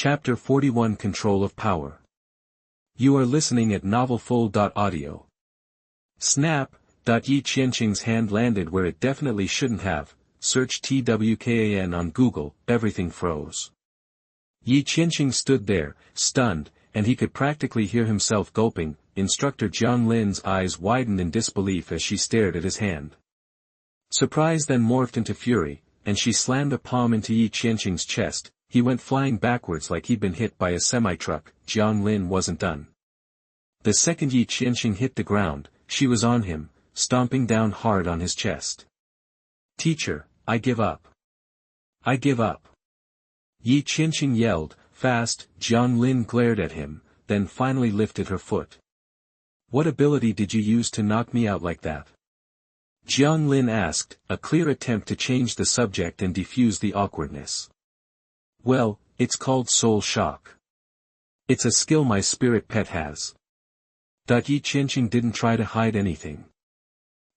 Chapter 41 Control of Power. You are listening at novelfull.audio. Snap! Ye Qianxing's hand landed where it definitely shouldn't have. Search TWKAN on Google, everything froze. Ye Qianxing stood there, stunned, and he could practically hear himself gulping. Instructor Jiang Lin's eyes widened in disbelief as she stared at his hand. Surprise then morphed into fury, and she slammed a palm into Ye Qianxing's chest. He went flying backwards like he'd been hit by a semi-truck. Jiang Lin wasn't done. The second Ye Qianxing hit the ground, she was on him, stomping down hard on his chest. Teacher, I give up. I give up. Ye Qianxing yelled, fast. Jiang Lin glared at him, then finally lifted her foot. What ability did you use to knock me out like that? Jiang Lin asked, a clear attempt to change the subject and defuse the awkwardness. Well, it's called soul shock. It's a skill my spirit pet has. Ye Qianxing didn't try to hide anything.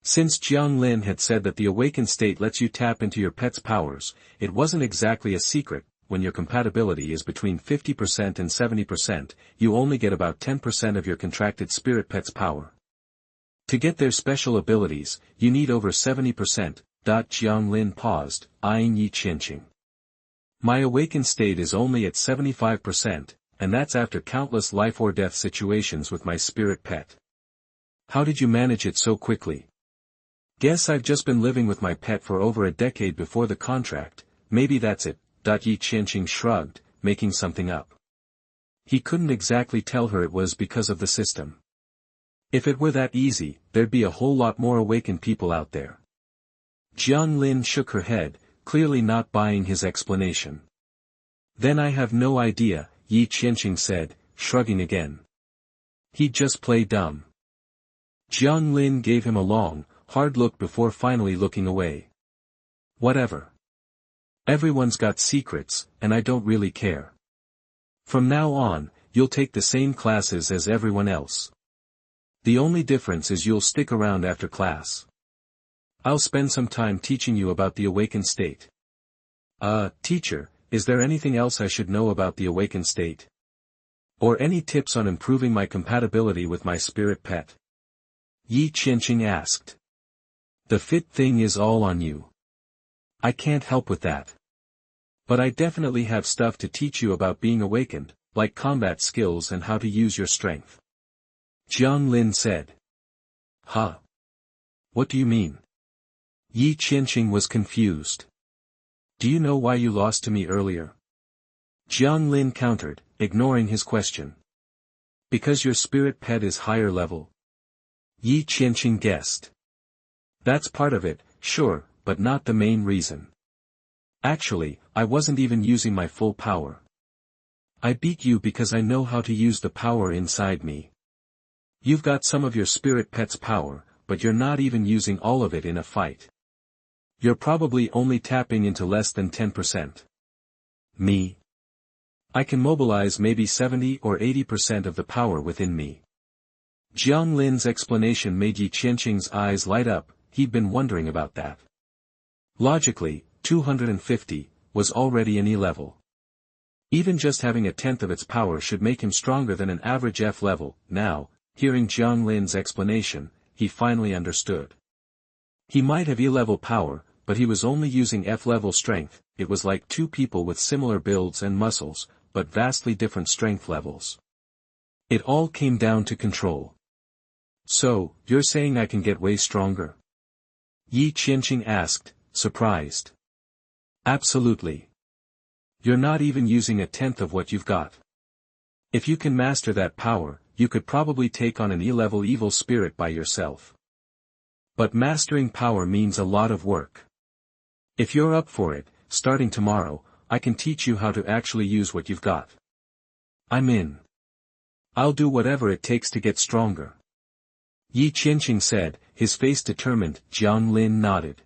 Since Jiang Lin had said that the awakened state lets you tap into your pet's powers, it wasn't exactly a secret. When your compatibility is between 50% and 70%, you only get about 10% of your contracted spirit pet's power. To get their special abilities, you need over 70%. Jiang Lin paused, eyeing Ye Qianxing. My awakened state is only at 75%, and that's after countless life-or-death situations with my spirit pet. How did you manage it so quickly? Guess I've just been living with my pet for over a decade before the contract, maybe that's it. Ye Qianxing shrugged, making something up. He couldn't exactly tell her it was because of the system. If it were that easy, there'd be a whole lot more awakened people out there. Jiang Lin shook her head, clearly not buying his explanation. Then I have no idea, Ye Qianxing said, shrugging again. He'd just play dumb. Jiang Lin gave him a long, hard look before finally looking away. Whatever. Everyone's got secrets, and I don't really care. From now on, you'll take the same classes as everyone else. The only difference is you'll stick around after class. I'll spend some time teaching you about the awakened state. Teacher, is there anything else I should know about the awakened state? Or any tips on improving my compatibility with my spirit pet? Ye Qianxing asked. The fit thing is all on you. I can't help with that. But I definitely have stuff to teach you about being awakened, like combat skills and how to use your strength. Jiang Lin said. Huh? What do you mean? Ye Qianxing was confused. Do you know why you lost to me earlier? Jiang Lin countered, ignoring his question. Because your spirit pet is higher level. Ye Qianxing guessed. That's part of it, sure, but not the main reason. Actually, I wasn't even using my full power. I beat you because I know how to use the power inside me. You've got some of your spirit pet's power, but you're not even using all of it in a fight. You're probably only tapping into less than 10%. Me? I can mobilize maybe 70 or 80% of the power within me. Jiang Lin's explanation made Ye Qianxing's eyes light up. He'd been wondering about that. Logically, 250 was already an E level. Even just having a tenth of its power should make him stronger than an average F level. Now, hearing Jiang Lin's explanation, he finally understood. He might have E level power, but he was only using F level strength. It was like two people with similar builds and muscles, but vastly different strength levels. It all came down to control. So, you're saying I can get way stronger? Ye Qianxing asked, surprised. Absolutely. You're not even using a tenth of what you've got. If you can master that power, you could probably take on an E-level evil spirit by yourself. But mastering power means a lot of work. If you're up for it, starting tomorrow, I can teach you how to actually use what you've got. I'm in. I'll do whatever it takes to get stronger. Ye Qianxing said, his face determined. Jiang Lin nodded.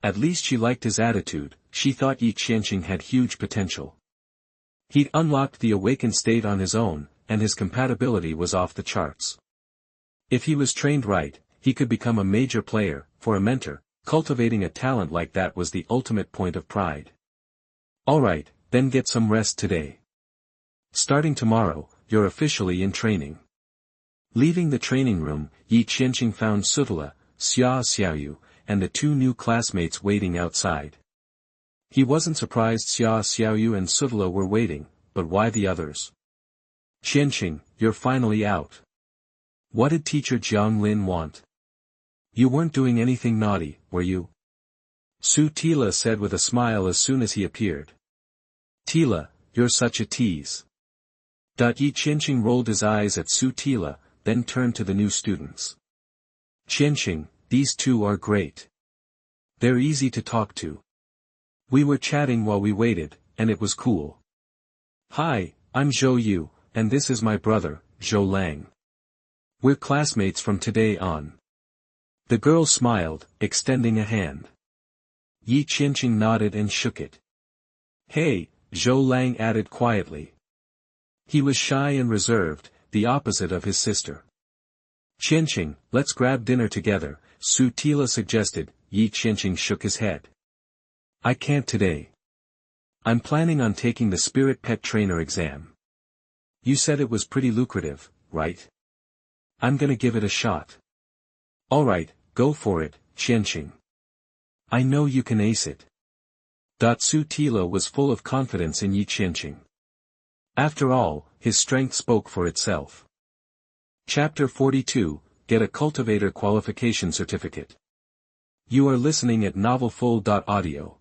At least she liked his attitude. She thought Ye Qianxing had huge potential. He'd unlocked the awakened state on his own, and his compatibility was off the charts. If he was trained right, he could become a major player. For a mentor, cultivating a talent like that was the ultimate point of pride. Alright, then get some rest today. Starting tomorrow, you're officially in training. Leaving the training room, Ye Qianxing found Sutala, Xia Xiaoyu, and the two new classmates waiting outside. He wasn't surprised Xia Xiaoyu and Sutala were waiting, but why the others? Qianxing, you're finally out. What did teacher Jiang Lin want? You weren't doing anything naughty, were you? Su Tila said with a smile as soon as he appeared. Tila, you're such a tease. Ye Qianxing rolled his eyes at Su Tila, then turned to the new students. Qianxing, these two are great. They're easy to talk to. We were chatting while we waited, and it was cool. Hi, I'm Zhou Yu, and this is my brother, Zhou Lang. We're classmates from today on. The girl smiled, extending a hand. Ye Qianxing nodded and shook it. Hey, Zhou Lang added quietly. He was shy and reserved, the opposite of his sister. Qianxing, let's grab dinner together, Su Tila suggested. Ye Qianxing shook his head. I can't today. I'm planning on taking the Spirit Pet Trainer exam. You said it was pretty lucrative, right? I'm gonna give it a shot. Alright, go for it, Qianxing. I know you can ace it. Su Tila was full of confidence in Ye Qianxing. After all, his strength spoke for itself. Chapter 42, Get a Cultivator Qualification Certificate. You are listening at novelfull.audio.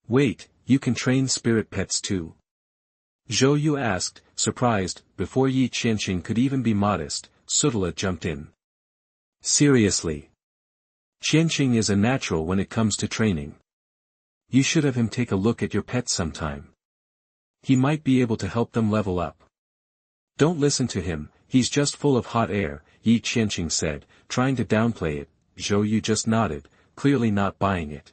Wait, you can train spirit pets too? Zhou Yu asked, surprised. Before Ye Qianxing could even be modest, Sutala jumped in. Seriously. Qianxing is a natural when it comes to training. You should have him take a look at your pets sometime. He might be able to help them level up. Don't listen to him, he's just full of hot air, Ye Qianxing said, trying to downplay it. Zhou Yu just nodded, clearly not buying it.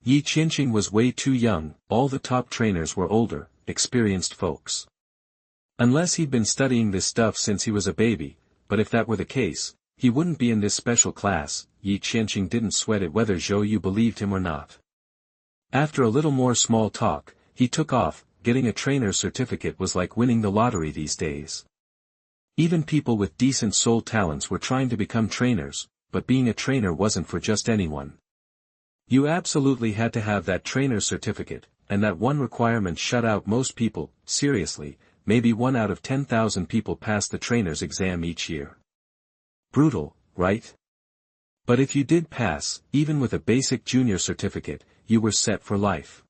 Ye Qianxing was way too young, all the top trainers were older, experienced folks. Unless he'd been studying this stuff since he was a baby, but if that were the case, he wouldn't be in this special class. Ye Qianxing didn't sweat it whether Zhou Yu believed him or not. After a little more small talk, he took off. Getting a trainer's certificate was like winning the lottery these days. Even people with decent soul talents were trying to become trainers, but being a trainer wasn't for just anyone. You absolutely had to have that trainer's certificate, and that one requirement shut out most people. Seriously, maybe 1 out of 10,000 people pass the trainer's exam each year. Brutal, right? But if you did pass, even with a basic junior certificate, you were set for life.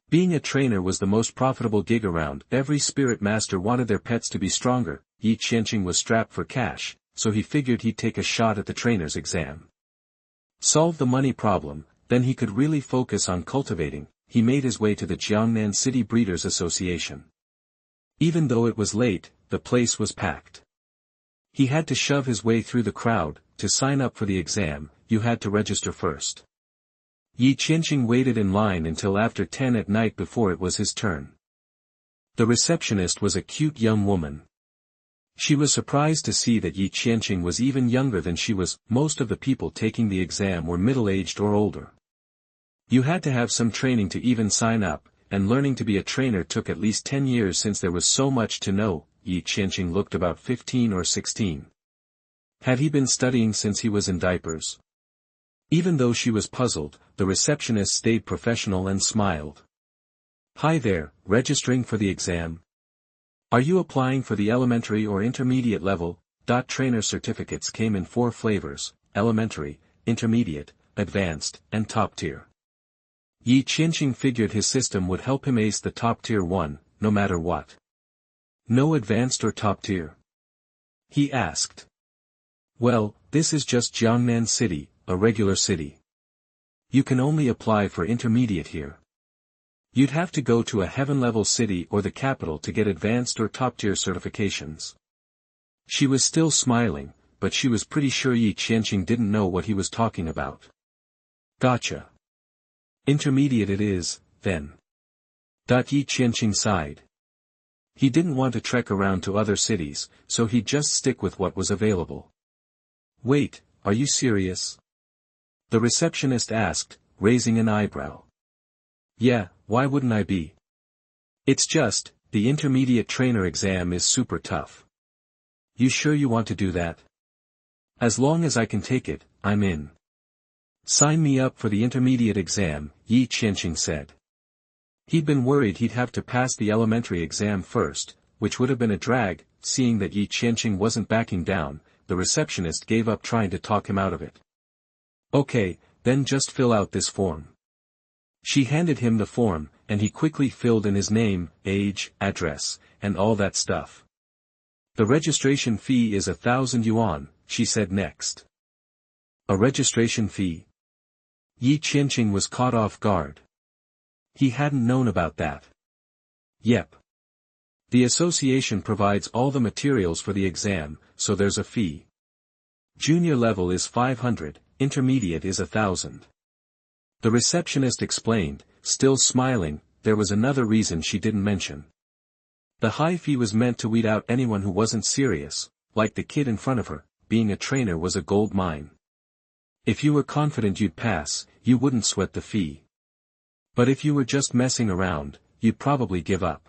Being a trainer was the most profitable gig around. Every spirit master wanted their pets to be stronger. Ye Qianxing was strapped for cash, so he figured he'd take a shot at the trainer's exam. Solve the money problem, then he could really focus on cultivating. He made his way to the Jiangnan City Breeders Association. Even though it was late, the place was packed. He had to shove his way through the crowd. To sign up for the exam, you had to register first. Ye Qianxing waited in line until after 10 at night before it was his turn. The receptionist was a cute young woman. She was surprised to see that Ye Qianxing was even younger than she was. Most of the people taking the exam were middle-aged or older. You had to have some training to even sign up, and learning to be a trainer took at least 10 years since there was so much to know. Ye Qianxing looked about 15 or 16. Had he been studying since he was in diapers? Even though she was puzzled, the receptionist stayed professional and smiled. Hi there, registering for the exam? Are you applying for the elementary or intermediate level? Trainer certificates came in 4 flavors: elementary, intermediate, advanced, and top tier. Ye Qianxing figured his system would help him ace the top tier one, no matter what. No advanced or top tier? He asked. Well, this is just Jiangnan City, a regular city. You can only apply for intermediate here. You'd have to go to a heaven-level city or the capital to get advanced or top-tier certifications. She was still smiling, but she was pretty sure Ye Qianxing didn't know what he was talking about. Gotcha. Intermediate it is, then. Ye Qianxing sighed. He didn't want to trek around to other cities, so he'd just stick with what was available. Wait, are you serious? The receptionist asked, raising an eyebrow. Yeah, why wouldn't I be? It's The intermediate trainer exam is super tough. You sure you want to do that? As long as I can take it, I'm in. Sign me up for the intermediate exam, Ye Qianxing said. He'd been worried he'd have to pass the elementary exam first, which would have been a drag, seeing that Ye Qianxing wasn't backing down. The receptionist gave up trying to talk him out of it. Okay, then just fill out this form. She handed him the form, and he quickly filled in his name, age, address, and all that stuff. The registration fee is 1,000 yuan, she said next. A registration fee? Ye Qianxing was caught off guard. He hadn't known about that. Yep. The association provides all the materials for the exam, so there's a fee. Junior level is 500, intermediate is 1,000. The receptionist explained, still smiling. There was another reason she didn't mention. The high fee was meant to weed out anyone who wasn't serious, like the kid in front of her. Being a trainer was a gold mine. If you were confident you'd pass, you wouldn't sweat the fee. But if you were just messing around, you'd probably give up.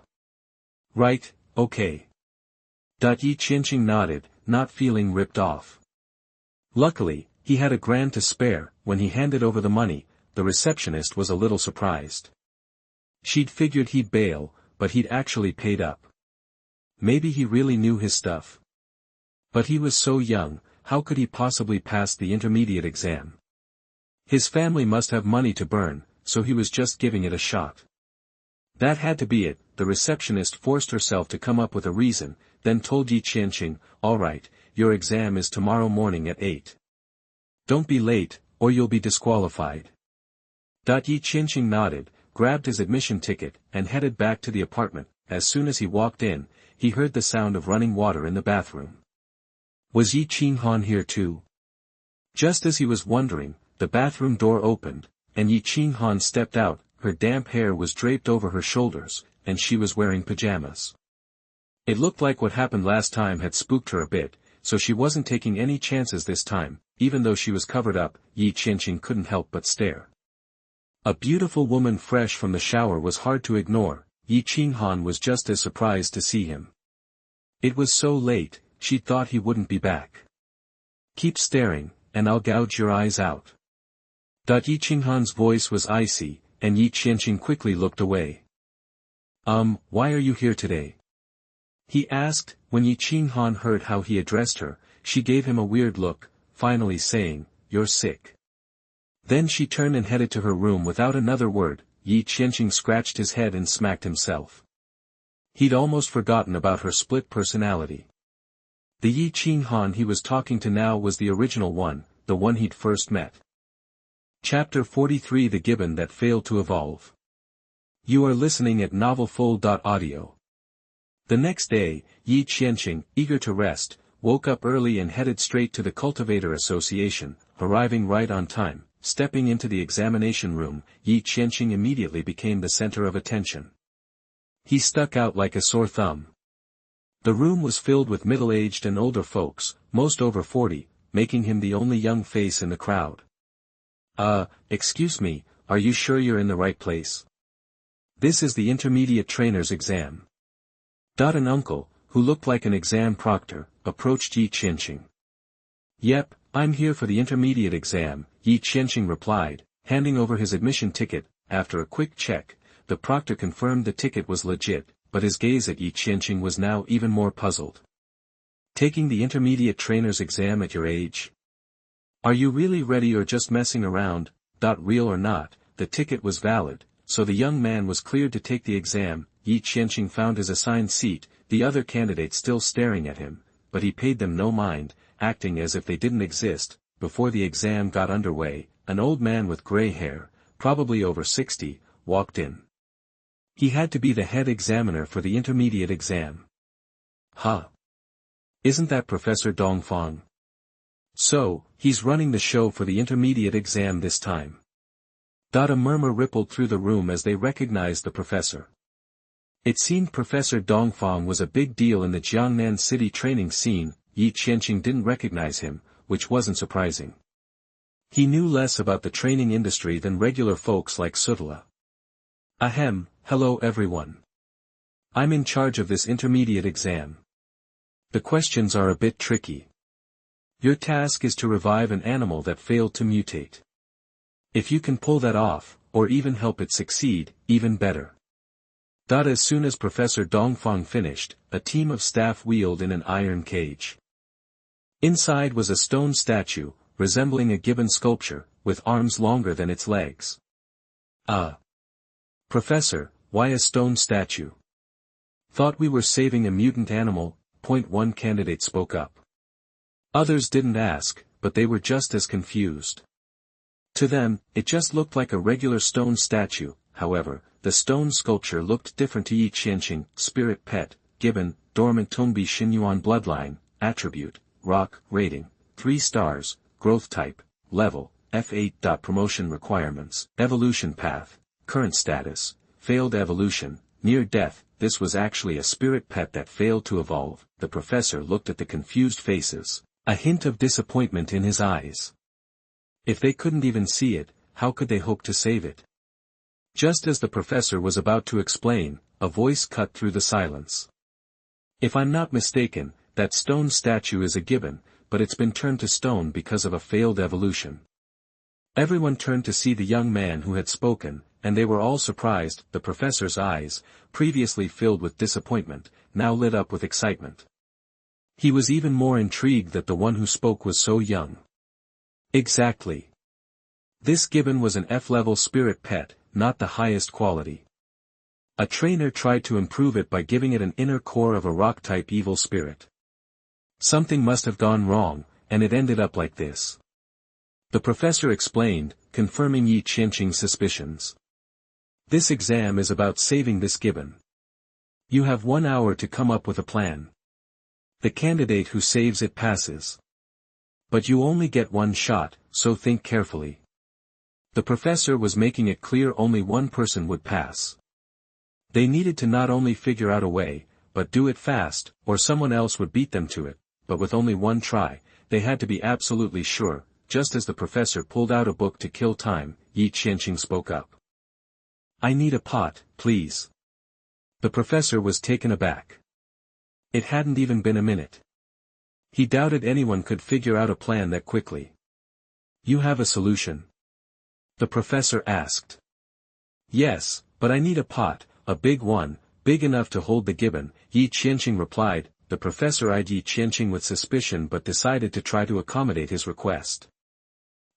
Right, okay. Ye Qianxing nodded, not feeling ripped off. Luckily, he had $1,000 to spare. When he handed over the money, the receptionist was a little surprised. She'd figured he'd bail, but he'd actually paid up. Maybe he really knew his stuff. But he was so young, how could he possibly pass the intermediate exam? His family must have money to burn, so he was just giving it a shot. That had to be it. The receptionist forced herself to come up with a reason, then told Ye Qianxing, all right, your exam is tomorrow morning at 8. Don't be late, or you'll be disqualified. Ye Qianxing nodded, grabbed his admission ticket, and headed back to the apartment. As soon as he walked in, he heard the sound of running water in the bathroom. Was Ye Qianxing here too? Just as he was wondering, the bathroom door opened, and Ye Qianxing stepped out. Her damp hair was draped over her shoulders, and she was wearing pajamas. It looked like what happened last time had spooked her a bit, so she wasn't taking any chances this time. Even though she was covered up, Ye Qianxing couldn't help but stare. A beautiful woman fresh from the shower was hard to ignore. Ye Qianxing was just as surprised to see him. It was so late, she thought he wouldn't be back. Keep staring, and I'll gouge your eyes out. Ye Qianxing's voice was icy, and Ye Qianxing quickly looked away. Why are you here today? He asked. When Ye Qianxing heard how he addressed her, she gave him a weird look, finally saying, you're sick. Then she turned and headed to her room without another word. Ye Qianxing scratched his head and smacked himself. He'd almost forgotten about her split personality. The Ye Qianxing he was talking to now was the original one, the one he'd first met. Chapter 43 The Gibbon That Failed to Evolve. You are listening at novelfull.audio. The next day, Ye Qianxing, eager to rest, woke up early and headed straight to the Cultivator Association, arriving right on time. Stepping into the examination room, Ye Qianxing immediately became the center of attention. He stuck out like a sore thumb. The room was filled with middle-aged and older folks, most over 40, making him the only young face in the crowd. Excuse me, are you sure you're in the right place? This is the intermediate trainer's exam. An uncle, who looked like an exam proctor, approached Ye Qianxing. Yep, I'm here for the intermediate exam, Ye Qianxing replied, handing over his admission ticket. After a quick check, the proctor confirmed the ticket was legit, but his gaze at Ye Qianxing was now even more puzzled. Taking the intermediate trainer's exam at your age? Are you really ready or just messing around? Real or not, the ticket was valid, so the young man was cleared to take the exam. Ye Qianxing found his assigned seat, the other candidates still staring at him, but he paid them no mind, acting as if they didn't exist. Before the exam got underway, an old man with gray hair, probably over 60, walked in. He had to be the head examiner for the intermediate exam. Huh? Isn't that Professor Dongfang? So, he's running the show for the intermediate exam this time. A murmur rippled through the room as they recognized the professor. It seemed Professor Dongfang was a big deal in the Jiangnan city training scene. Ye Qianxing didn't recognize him, which wasn't surprising. He knew less about the training industry than regular folks like Sutala. Ahem, hello everyone. I'm in charge of this intermediate exam. The questions are a bit tricky. Your task is to revive an animal that failed to mutate. If you can pull that off, or even help it succeed, even better. As soon as Professor Dongfang finished, a team of staff wheeled in an iron cage. Inside was a stone statue, resembling a gibbon sculpture, with arms longer than its legs. Professor, why a stone statue? Thought we were saving a mutant animal, one candidate spoke up. Others didn't ask, but they were just as confused. To them, it just looked like a regular stone statue. However, the stone sculpture looked different to Ye Qianxing, spirit pet, gibbon, dormant Tongbi Xinyuan bloodline, attribute, rock, rating, 3 stars, growth type, level, F8. Promotion requirements, evolution path, current status, failed evolution, near death. This was actually a spirit pet that failed to evolve. The professor looked at the confused faces, a hint of disappointment in his eyes. If they couldn't even see it, how could they hope to save it? Just as the professor was about to explain, a voice cut through the silence. If I'm not mistaken, that stone statue is a gibbon, but it's been turned to stone because of a failed evolution. Everyone turned to see the young man who had spoken, and they were all surprised. The professor's eyes, previously filled with disappointment, now lit up with excitement. He was even more intrigued that the one who spoke was so young. Exactly. This gibbon was an F-level spirit pet, not the highest quality. A trainer tried to improve it by giving it an inner core of a rock-type evil spirit. Something must have gone wrong, and it ended up like this. The professor explained, confirming Ye Qianxing's suspicions. This exam is about saving this gibbon. You have 1 hour to come up with a plan. The candidate who saves it passes. But you only get 1 shot, so think carefully. The professor was making it clear only one person would pass. They needed to not only figure out a way, but do it fast, or someone else would beat them to it, but with only 1 try, they had to be absolutely sure. Just as the professor pulled out a book to kill time, Ye Qianxing spoke up. I need a pot, please. The professor was taken aback. It hadn't even been a minute. He doubted anyone could figure out a plan that quickly. You have a solution? The professor asked. Yes, but I need a pot, a big one, big enough to hold the gibbon, Ye Qianxing replied. The professor eyed Ye Qianxing with suspicion but decided to try to accommodate his request.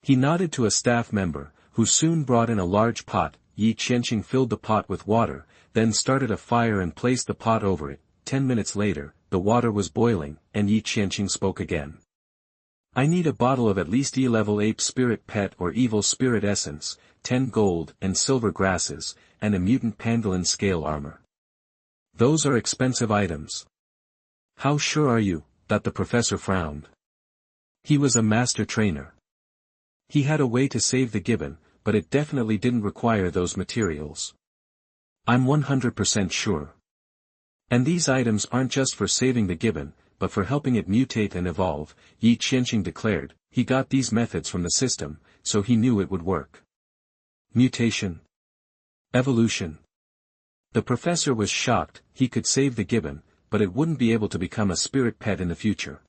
He nodded to a staff member, who soon brought in a large pot. Ye Qianxing filled the pot with water, then started a fire and placed the pot over it. 10 minutes later, the water was boiling, and Ye Qianxing spoke again. I need a bottle of at least E-level ape spirit pet or evil spirit essence, 10 gold and silver grasses, and a mutant pangolin scale armor. Those are expensive items. How sure are you? That the professor frowned. He was a master trainer. He had a way to save the gibbon, but it definitely didn't require those materials. I'm 100% sure. And these items aren't just for saving the gibbon, but for helping it mutate and evolve, Ye Qianxing declared. He got these methods from the system, so he knew it would work. Mutation. Evolution. The professor was shocked. He could save the gibbon, but it wouldn't be able to become a spirit pet in the future.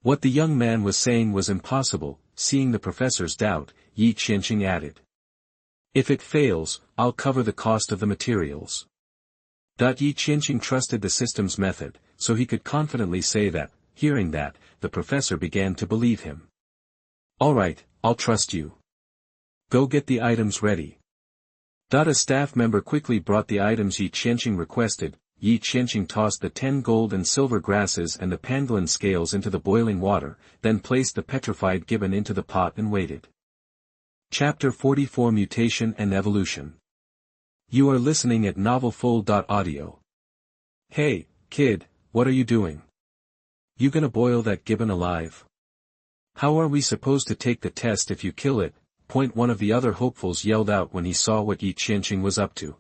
What the young man was saying was impossible. Seeing the professor's doubt, Ye Qianxing added. If it fails, I'll cover the cost of the materials. Ye Qianxing trusted the system's method, so he could confidently say that. Hearing that, the professor began to believe him. All right, I'll trust you. Go get the items ready. A staff member quickly brought the items Ye Qianxing requested. Ye Qianxing tossed the 10 gold and silver grasses and the pangolin scales into the boiling water, then placed the petrified gibbon into the pot and waited. Chapter 44 Mutation and Evolution. You are listening at novelfull.audio. Hey, kid, what are you doing? You gonna boil that gibbon alive? How are we supposed to take the test if you kill it? One of the other hopefuls yelled out when he saw what Ye Qianxing was up to.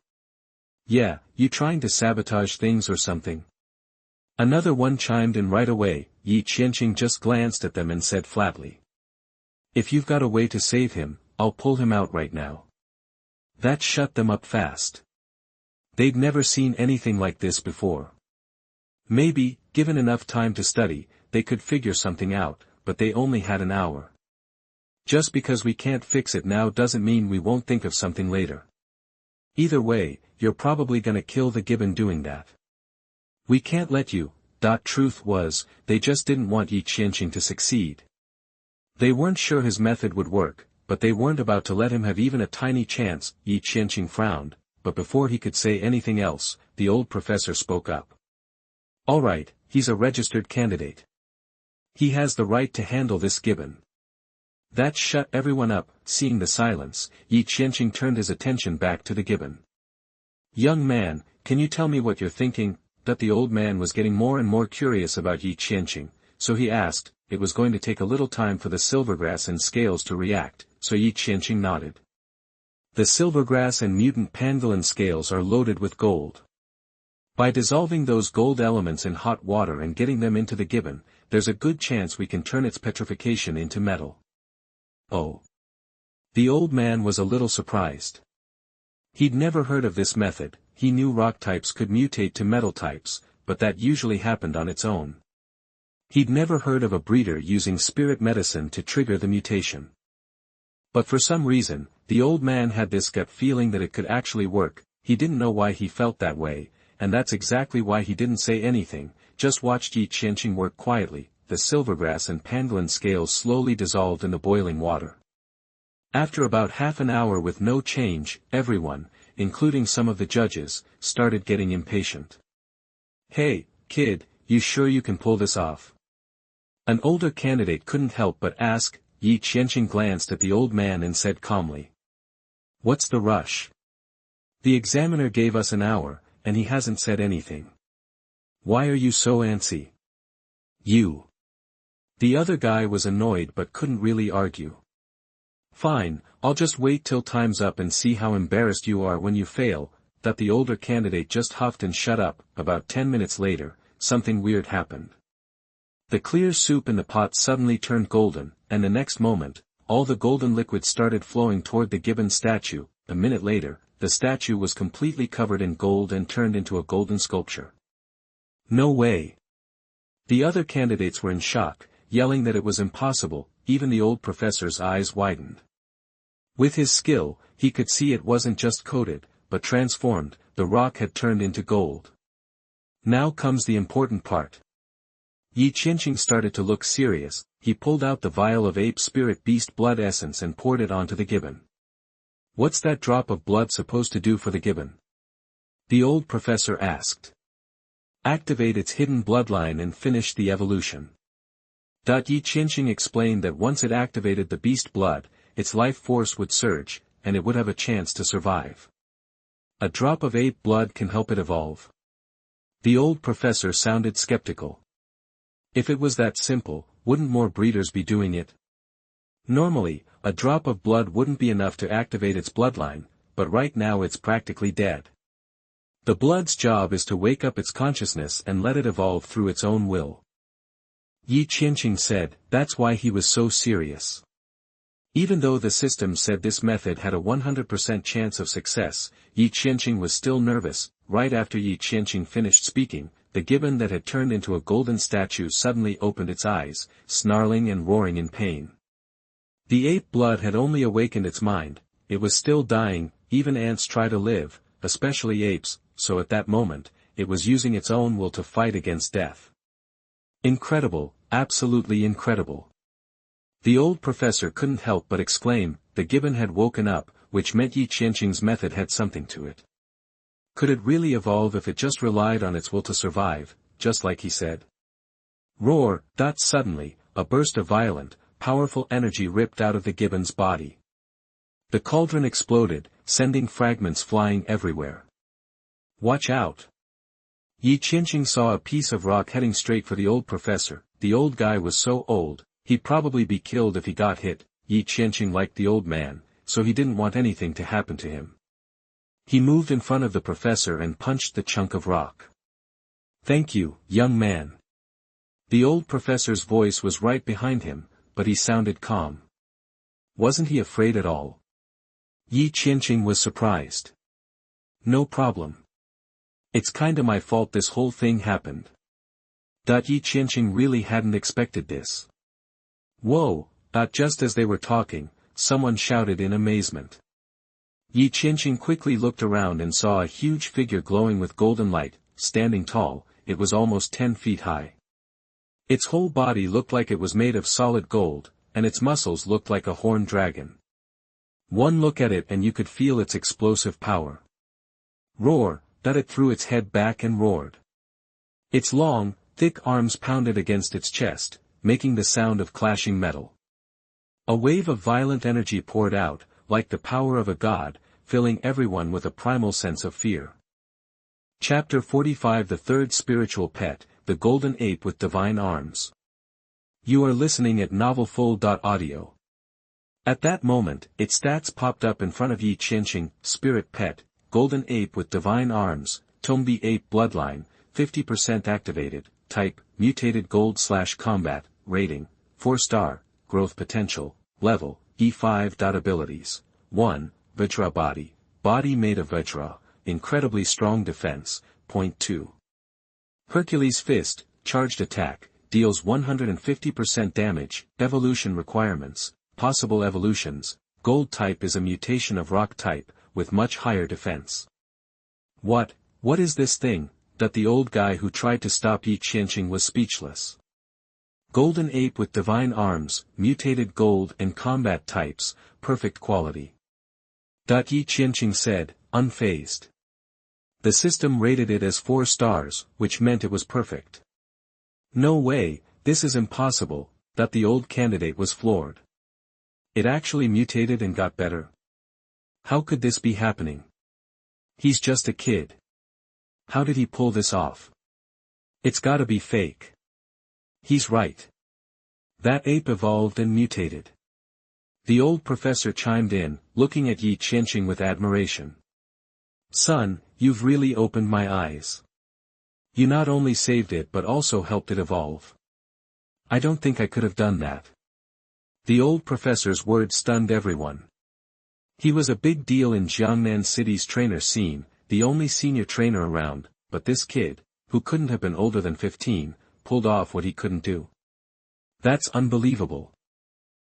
Yeah, you trying to sabotage things or something? Another one chimed in right away. Ye Qianxing just glanced at them and said flatly. If you've got a way to save him, I'll pull him out right now. That shut them up fast. They'd never seen anything like this before. Maybe, given enough time to study, they could figure something out, but they only had an hour. Just because we can't fix it now doesn't mean we won't think of something later. Either way, you're probably gonna kill the Gibbon doing that. We can't let you. Truth was, they just didn't want Ye Qianxing to succeed. They weren't sure his method would work, but they weren't about to let him have even a tiny chance. Ye Qianxing frowned, but before he could say anything else, the old professor spoke up. All right, he's a registered candidate. He has the right to handle this Gibbon. That shut everyone up. Seeing the silence, Ye Qianxing turned his attention back to the Gibbon. Young man, can you tell me what you're thinking? That the old man was getting more and more curious about Ye Qianxing, so he asked. It was going to take a little time for the silvergrass and scales to react, so Ye Qianxing nodded. The silvergrass and mutant pangolin scales are loaded with gold. By dissolving those gold elements in hot water and getting them into the Gibbon, there's a good chance we can turn its petrification into metal. Oh. The old man was a little surprised. He'd never heard of this method. He knew rock types could mutate to metal types, but that usually happened on its own. He'd never heard of a breeder using spirit medicine to trigger the mutation. But for some reason, the old man had this gut feeling that it could actually work. He didn't know why he felt that way, and that's exactly why he didn't say anything, just watched Ye Qianxing work quietly. The silvergrass and pangolin scales slowly dissolved in the boiling water. After about half an hour with no change, everyone, including some of the judges, started getting impatient. Hey, kid, you sure you can pull this off? An older candidate couldn't help but ask. Ye Qianxing glanced at the old man and said calmly. What's the rush? The examiner gave us an hour, and he hasn't said anything. Why are you so antsy? You. The other guy was annoyed but couldn't really argue. Fine, I'll just wait till time's up and see how embarrassed you are when you fail. That the older candidate just huffed and shut up. About 10 minutes later, something weird happened. The clear soup in the pot suddenly turned golden, and the next moment, all the golden liquid started flowing toward the Gibbon statue. A minute later, the statue was completely covered in gold and turned into a golden sculpture. No way. The other candidates were in shock, yelling that it was impossible. Even the old professor's eyes widened. With his skill, he could see it wasn't just coated, but transformed. The rock had turned into gold. Now comes the important part. Ye Qianxing started to look serious. He pulled out the vial of ape spirit beast blood essence and poured it onto the Gibbon. What's that drop of blood supposed to do for the Gibbon? The old professor asked. Activate its hidden bloodline and finish the evolution. Ye Qianxing explained that once it activated the beast blood, its life force would surge, and it would have a chance to survive. A drop of ape blood can help it evolve. The old professor sounded skeptical. If it was that simple, wouldn't more breeders be doing it? Normally, a drop of blood wouldn't be enough to activate its bloodline, but right now it's practically dead. The blood's job is to wake up its consciousness and let it evolve through its own will. Ye Qianxing said. That's why he was so serious. Even though the system said this method had a 100% chance of success, Ye Qianxing was still nervous. Right after Ye Qianxing finished speaking, the Gibbon that had turned into a golden statue suddenly opened its eyes, snarling and roaring in pain. The ape blood had only awakened its mind. It was still dying. Even ants try to live, especially apes, so at that moment, it was using its own will to fight against death. Incredible, absolutely incredible. The old professor couldn't help but exclaim. The Gibbon had woken up, which meant Ye Qianxing's method had something to it. Could it really evolve if it just relied on its will to survive, just like he said? Roar. Suddenly, a burst of violent, powerful energy ripped out of the Gibbon's body. The cauldron exploded, sending fragments flying everywhere. Watch out. Ye Qianxing saw a piece of rock heading straight for the old professor. The old guy was so old, he'd probably be killed if he got hit. Ye Qianxing liked the old man, so he didn't want anything to happen to him. He moved in front of the professor and punched the chunk of rock. Thank you, young man. The old professor's voice was right behind him, but he sounded calm. Wasn't he afraid at all? Ye Qianxing was surprised. No problem. It's kinda my fault this whole thing happened. Ye Qianxing really hadn't expected this. Whoa, just as they were talking, someone shouted in amazement. Ye Qianxing quickly looked around and saw a huge figure glowing with golden light, standing tall. It was almost 10 feet high. Its whole body looked like it was made of solid gold, and its muscles looked like a horned dragon. One look at it and you could feel its explosive power. Roar, it threw its head back and roared. Its long, thick arms pounded against its chest, making the sound of clashing metal. A wave of violent energy poured out, like the power of a god, filling everyone with a primal sense of fear. Chapter 45 The Third Spiritual Pet, the Golden Ape with Divine Arms. You are listening at novelfull.audio. At that moment, its stats popped up in front of Ye Qianxing: Spirit Pet, Golden Ape with Divine Arms, Tombi Ape Bloodline, 50% activated, Type, Mutated Gold/Combat, Rating, 4-star, Growth Potential, Level, E5. Abilities, 1, Vajra Body, Body made of Vajra, Incredibly Strong Defense, .2. Hercules Fist, Charged Attack, deals 150% damage. Evolution Requirements, Possible Evolutions, Gold Type is a mutation of Rock Type, with much higher defense. What is this thing? The old guy who tried to stop Ye Qianxing was speechless. Golden Ape with Divine Arms, Mutated Gold and Combat Types, Perfect Quality. Ye Qianxing said, unfazed. The system rated it as 4 stars, which meant it was perfect. No way, this is impossible. The old candidate was floored. It actually mutated and got better. How could this be happening? He's just a kid. How did he pull this off? It's gotta be fake. He's right. That ape evolved and mutated. The old professor chimed in, looking at Ye Qianxing with admiration. Son, you've really opened my eyes. You not only saved it but also helped it evolve. I don't think I could have done that. The old professor's words stunned everyone. He was a big deal in Jiangnan City's trainer scene, the only senior trainer around, but this kid, who couldn't have been older than 15, pulled off what he couldn't do. That's unbelievable.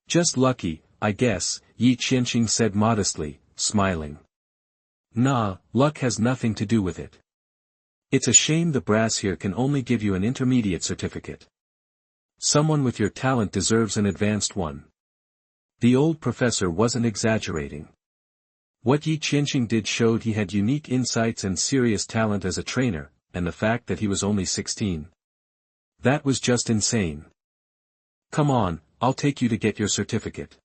Just lucky, I guess, Ye Qianxing said modestly, smiling. Nah, luck has nothing to do with it. It's a shame the brass here can only give you an intermediate certificate. Someone with your talent deserves an advanced one. The old professor wasn't exaggerating. What Ye Qianxing did showed he had unique insights and serious talent as a trainer, and the fact that he was only 16. That was just insane. Come on, I'll take you to get your certificate.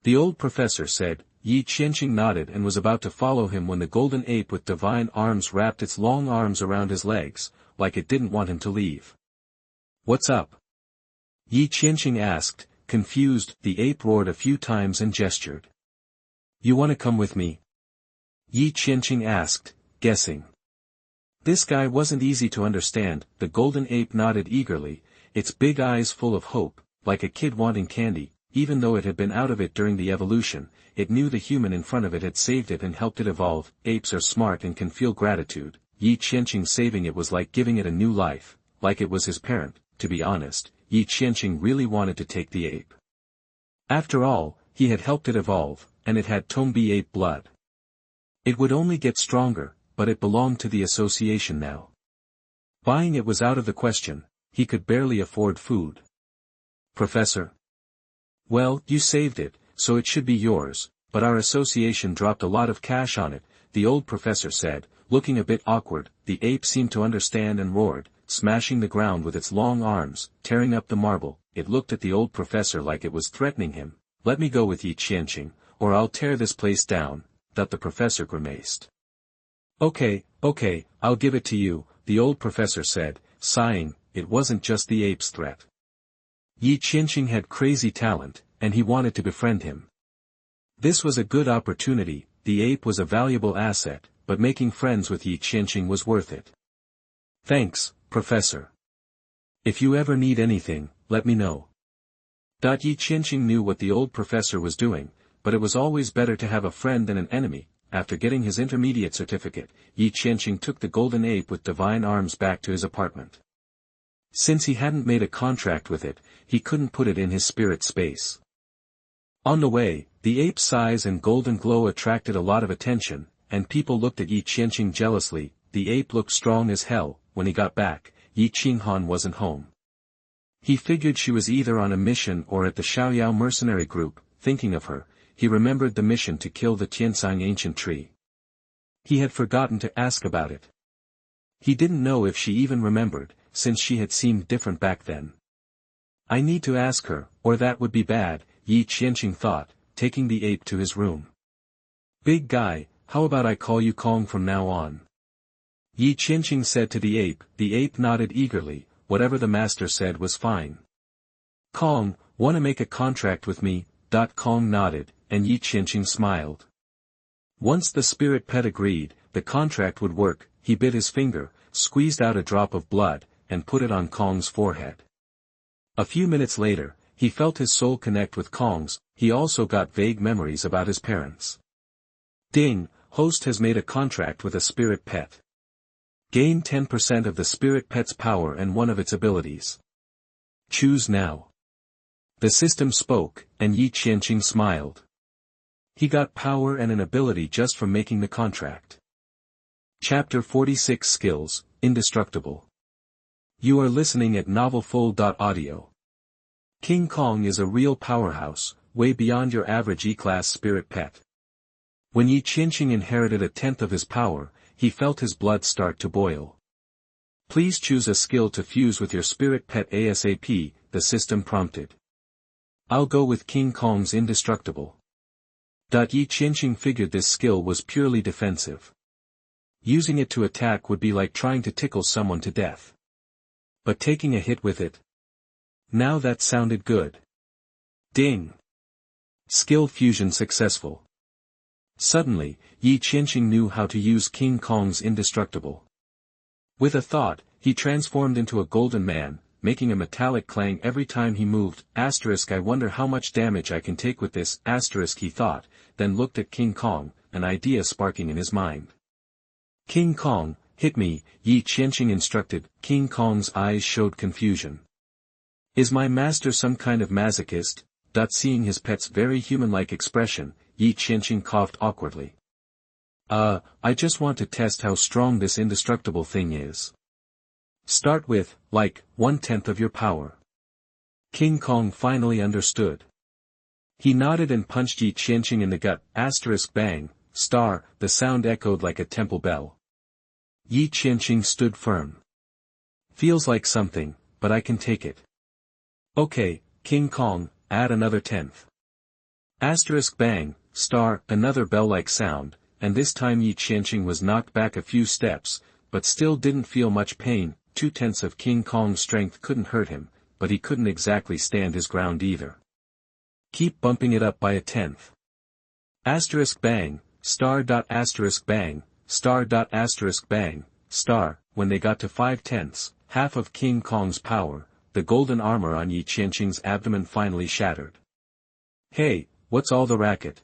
The old professor said. Ye Qianxing nodded and was about to follow him when the golden ape with divine arms wrapped its long arms around his legs, like it didn't want him to leave. What's up? Ye Qianxing asked, confused. The ape roared a few times and gestured. You want to come with me? Ye Qianxing asked, guessing. This guy wasn't easy to understand. The golden ape nodded eagerly, its big eyes full of hope, like a kid wanting candy. Even though it had been out of it during the evolution, it knew the human in front of it had saved it and helped it evolve. Apes are smart and can feel gratitude. Ye Qianxing saving it was like giving it a new life, like it was his parent. To be honest, Ye Qianxing really wanted to take the ape. After all, he had helped it evolve, and it had Tombi ape blood. It would only get stronger, but it belonged to the association now. Buying it was out of the question. He could barely afford food. Professor? Well, you saved it, so it should be yours, but our association dropped a lot of cash on it, the old professor said, looking a bit awkward. The ape seemed to understand and roared, smashing the ground with its long arms, tearing up the marble. It looked at the old professor like it was threatening him. Let me go with Ye Qianxing, or I'll tear this place down. The professor grimaced. Okay, I'll give it to you, the old professor said, sighing. It wasn't just the ape's threat. Ye Qianxing had crazy talent, and he wanted to befriend him. This was a good opportunity. The ape was a valuable asset, but making friends with Ye Qianxing was worth it. Thanks, Professor. If you ever need anything, let me know. Ye Qianxing knew what the old professor was doing, but it was always better to have a friend than an enemy. after getting his intermediate certificate, Ye Qianxing took the golden ape with divine arms back to his apartment. Since he hadn't made a contract with it, he couldn't put it in his spirit space. On the way, the ape's size and golden glow attracted a lot of attention, and people looked at Ye Qianxing jealously. The ape looked strong as hell. When he got back, Ye Qianxing wasn't home. He figured she was either on a mission or at the Xiaoyao mercenary group. Thinking of her, he remembered the mission to kill the Qianxing ancient tree. He had forgotten to ask about it. He didn't know if she even remembered, since she had seemed different back then. I need to ask her, or that would be bad, Ye Qianxing thought, taking the ape to his room. Big guy, how about I call you Kong from now on? Ye Qianxing said to the ape nodded eagerly, whatever the master said was fine. Kong, wanna make a contract with me? Kong nodded, and Ye Qianxing smiled. Once the spirit pet agreed, the contract would work. He bit his finger, squeezed out a drop of blood, and put it on Kong's forehead. A few minutes later, he felt his soul connect with Kong's. He also got vague memories about his parents. Ding, host has made a contract with a spirit pet. Gain 10% of the spirit pet's power and one of its abilities. Choose now. The system spoke, and Ye Qianxing smiled. He got power and an ability just from making the contract. Chapter 46 Skills, Indestructible. You are listening at novelfull.audio. King Kong is a real powerhouse, way beyond your average E-class spirit pet. When Ye Qianxing inherited a tenth of his power, he felt his blood start to boil. Please choose a skill to fuse with your spirit pet ASAP, the system prompted. I'll go with King Kong's Indestructible. Ye Qianxing figured this skill was purely defensive. Using it to attack would be like trying to tickle someone to death. But taking a hit with it? Now that sounded good. Ding! Skill fusion successful. Suddenly, Ye Qianxing knew how to use King Kong's Indestructible. With a thought, he transformed into a golden man, making a metallic clang every time he moved. I wonder how much damage I can take with this, he thought, then looked at King Kong, an idea sparking in his mind. King Kong, hit me, Ye Qianxing instructed. King Kong's eyes showed confusion. Is my master some kind of masochist? Seeing his pet's very human-like expression, Ye Qianxing coughed awkwardly. I just want to test how strong this indestructible thing is. Start with, like, 1/10 of your power. King Kong finally understood. He nodded and punched Ye Qianxing in the gut. Bang, star, the sound echoed like a temple bell. Ye Qianxing stood firm. Feels like something, but I can take it. Okay, King Kong, add another 1/10. Bang, star, another bell-like sound, and this time Ye Qianxing was knocked back a few steps, but still didn't feel much pain. 2/10 of King Kong's strength couldn't hurt him, but he couldn't exactly stand his ground either. Keep bumping it up by 1/10. Bang, star. Bang, star. Bang, star. When they got to 5/10, half of King Kong's power, the golden armor on Ye Qianxing's abdomen finally shattered. Hey, what's all the racket?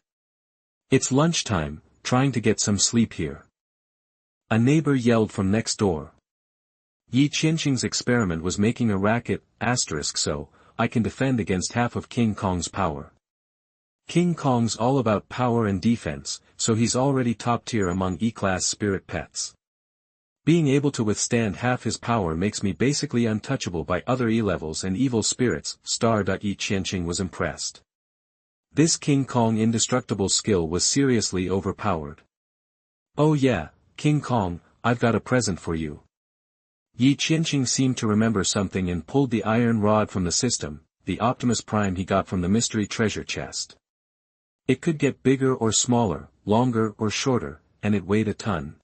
It's lunchtime, trying to get some sleep here. A neighbor yelled from next door. Ye Qianxing's experiment was making a racket, so, I can defend against half of King Kong's power. King Kong's all about power and defense, so he's already top tier among E-class spirit pets. Being able to withstand half his power makes me basically untouchable by other E-levels and evil spirits. Ye Qianxing was impressed. This King Kong Indestructible skill was seriously overpowered. Oh yeah, King Kong, I've got a present for you. Ye Qianxing seemed to remember something and pulled the iron rod from the system, the Optimus Prime he got from the mystery treasure chest. It could get bigger or smaller, longer or shorter, and it weighed a ton.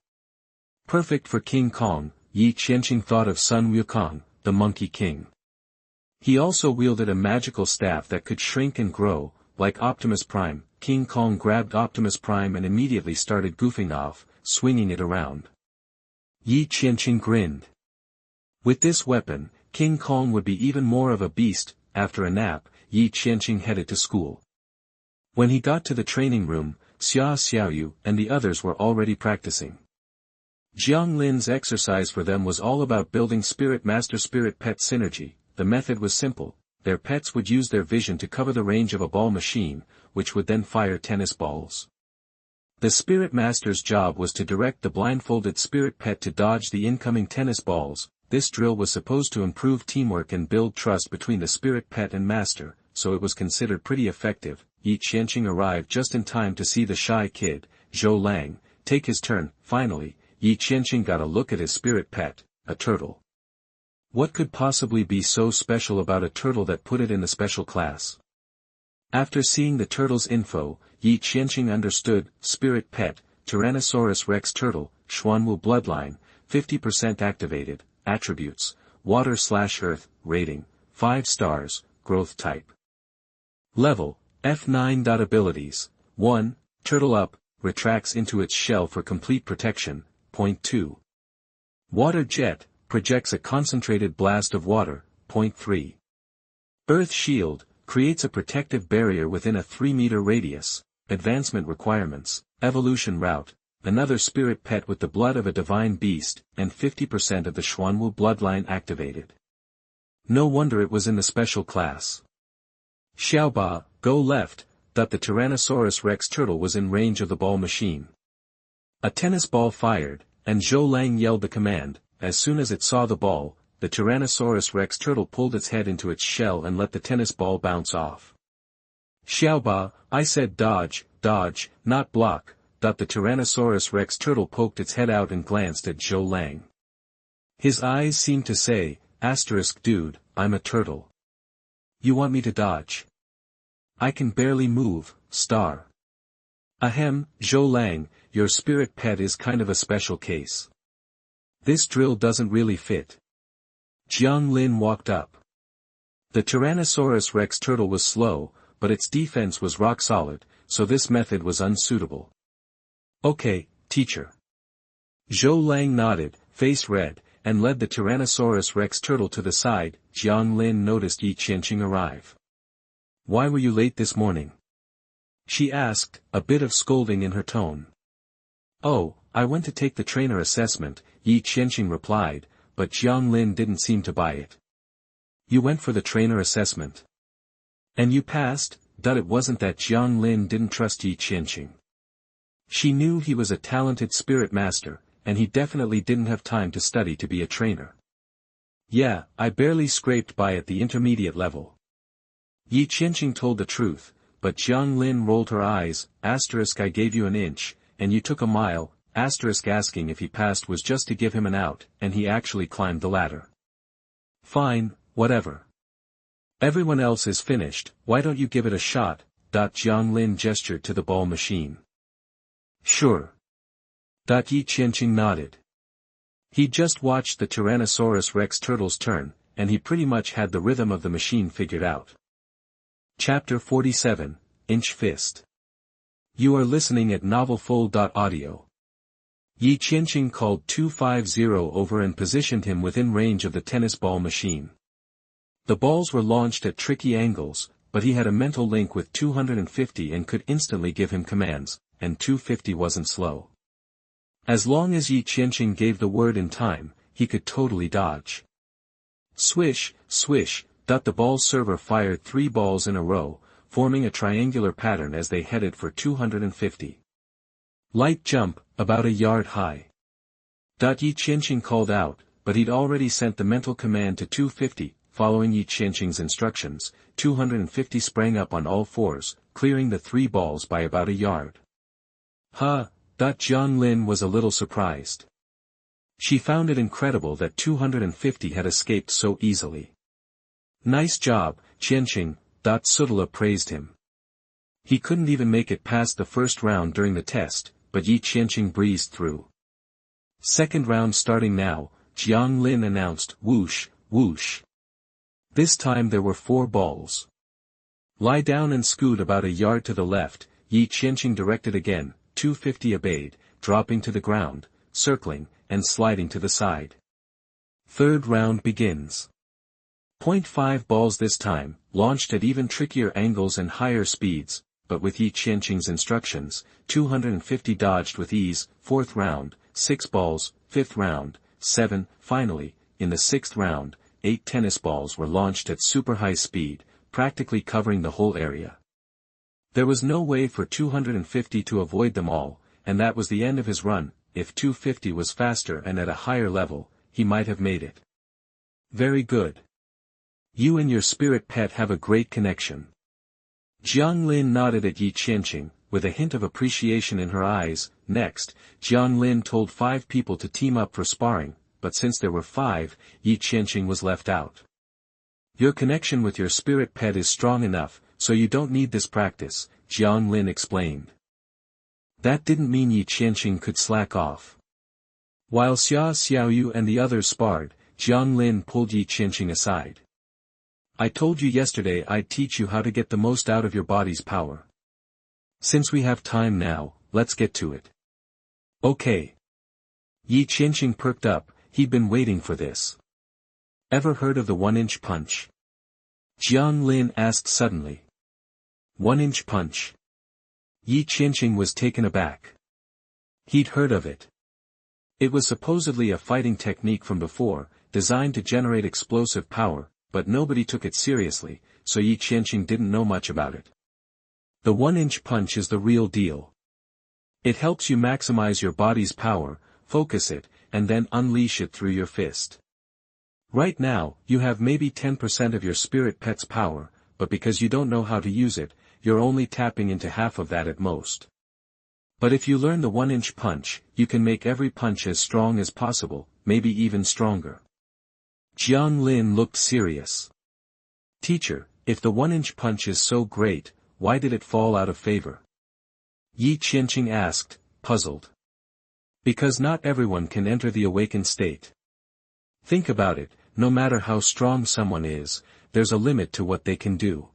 Perfect for King Kong, Ye Qianxing thought of Sun Wukong, the Monkey King. He also wielded a magical staff that could shrink and grow, like Optimus Prime. King Kong grabbed Optimus Prime and immediately started goofing off, swinging it around. Ye Qianxing grinned. With this weapon, King Kong would be even more of a beast. After a nap, Ye Qianxing headed to school. When he got to the training room, Xia Xiaoyu, and the others were already practicing. Jiang Lin's exercise for them was all about building Spirit Master-Spirit Pet synergy. The method was simple. Their pets would use their vision to cover the range of a ball machine, which would then fire tennis balls. The Spirit Master's job was to direct the blindfolded Spirit Pet to dodge the incoming tennis balls. This drill was supposed to improve teamwork and build trust between the Spirit Pet and Master, so it was considered pretty effective. Ye Qianxing arrived just in time to see the shy kid, Zhou Lang, take his turn. Finally, Ye Qianxing got a look at his Spirit Pet, a turtle. What could possibly be so special about a turtle that put it in the special class? After seeing the turtle's info, Ye Qianxing understood. Spirit Pet, Tyrannosaurus Rex Turtle, Xuanwu Bloodline, 50% activated, attributes, Water/Earth, rating, 5 stars, growth type. Level, F9. Abilities, 1, Turtle Up, retracts into its shell for complete protection. Point 2. Water Jet, projects a concentrated blast of water. Point 3. Earth Shield, creates a protective barrier within a 3-meter radius. Advancement requirements, evolution route, another Spirit Pet with the blood of a divine beast, and 50% of the Xuanwu bloodline activated. No wonder it was in the special class. Xiaoba, go left. The Tyrannosaurus Rex Turtle was in range of the ball machine. A tennis ball fired, and Zhou Lang yelled the command. As soon as it saw the ball, the Tyrannosaurus Rex Turtle pulled its head into its shell and let the tennis ball bounce off. Xiaoba, I said dodge, not block. The Tyrannosaurus Rex Turtle poked its head out and glanced at Zhou Lang. His eyes seemed to say, dude, I'm a turtle. You want me to dodge? I can barely move, star. Ahem, Zhou Lang, your Spirit Pet is kind of a special case. This drill doesn't really fit. Jiang Lin walked up. The Tyrannosaurus Rex Turtle was slow, but its defense was rock solid, so this method was unsuitable. Okay, teacher. Zhou Lang nodded, face red, and led the Tyrannosaurus Rex Turtle to the side. Jiang Lin noticed Ye Qianxing arrive. Why were you late this morning? She asked, a bit of scolding in her tone. Oh, I went to take the trainer assessment, Ye Qianxing replied, but Jiang Lin didn't seem to buy it. You went for the trainer assessment. And you passed? It wasn't that Jiang Lin didn't trust Ye Qianxing. She knew he was a talented Spirit Master, and he definitely didn't have time to study to be a trainer. Yeah, I barely scraped by at the intermediate level. Ye Qianxing told the truth, but Jiang Lin rolled her eyes. I gave you an inch, and you took a mile. Asking if he passed was just to give him an out, and he actually climbed the ladder. Fine, whatever. Everyone else is finished, why don't you give it a shot? Jiang Lin gestured to the ball machine. Sure. Ye Qianxing nodded. He just watched the Tyrannosaurus Rex Turtle's turn, and he pretty much had the rhythm of the machine figured out. Chapter 47, Inch Fist. You are listening at novelfull.audio. Ye Qianxing called 250 over and positioned him within range of the tennis ball machine. The balls were launched at tricky angles, but he had a mental link with 250 and could instantly give him commands, and 250 wasn't slow. As long as Ye Qianxing gave the word in time, he could totally dodge. Swish, swish, the ball server fired 3 balls in a row, forming a triangular pattern as they headed for 250. Light jump, about a yard high. Ye Qianxing called out, but he'd already sent the mental command to 250, following Ye Qianxing's instructions. 250 sprang up on all fours, clearing the 3 balls by about a yard. Jiang Lin was a little surprised. She found it incredible that 250 had escaped so easily. Nice job, Qianxing, Sudala praised him. He couldn't even make it past the first round during the test, but Ye Qianxing breezed through. Second round starting now, Jiang Lin announced, whoosh, whoosh. This time there were 4 balls. Lie down and scoot about a yard to the left, Ye Qianxing directed again. 250 obeyed, dropping to the ground, circling, and sliding to the side. Third round begins. 0.5 balls this time, launched at even trickier angles and higher speeds. but with Ye Qianxing's instructions, 250 dodged with ease. 4th round, 6 balls. 5th round, 7, finally, in the 6th round, 8 tennis balls were launched at super high speed, practically covering the whole area. There was no way for 250 to avoid them all, and that was the end of his run. If 250 was faster and at a higher level, he might have made it. Very good. You and your spirit pet have a great connection. Jiang Lin nodded at Ye Qianxing, with a hint of appreciation in her eyes. Next, Jiang Lin told 5 people to team up for sparring, but since there were 5, Ye Qianxing was left out. Your connection with your spirit pet is strong enough, so you don't need this practice, Jiang Lin explained. That didn't mean Ye Qianxing could slack off. While Xia Xiaoyu and the others sparred, Jiang Lin pulled Ye Qianxing aside. I told you yesterday I'd teach you how to get the most out of your body's power. Since we have time now, let's get to it. Okay. Ye Qianxing perked up, he'd been waiting for this. Ever heard of the 1-inch punch? Jiang Lin asked suddenly. 1-inch punch. Ye Qianxing was taken aback. He'd heard of it. It was supposedly a fighting technique from before, designed to generate explosive power, but nobody took it seriously, so Ye Qianxing didn't know much about it. The 1-inch punch is the real deal. It helps you maximize your body's power, focus it, and then unleash it through your fist. Right now, you have maybe 10% of your spirit pet's power, but because you don't know how to use it, you're only tapping into half of that at most. But if you learn the 1-inch punch, you can make every punch as strong as possible, maybe even stronger. Jiang Lin looked serious. Teacher, if the 1-inch punch is so great, why did it fall out of favor? Ye Qianxing asked, puzzled. Because not everyone can enter the awakened state. Think about it, no matter how strong someone is, there's a limit to what they can do.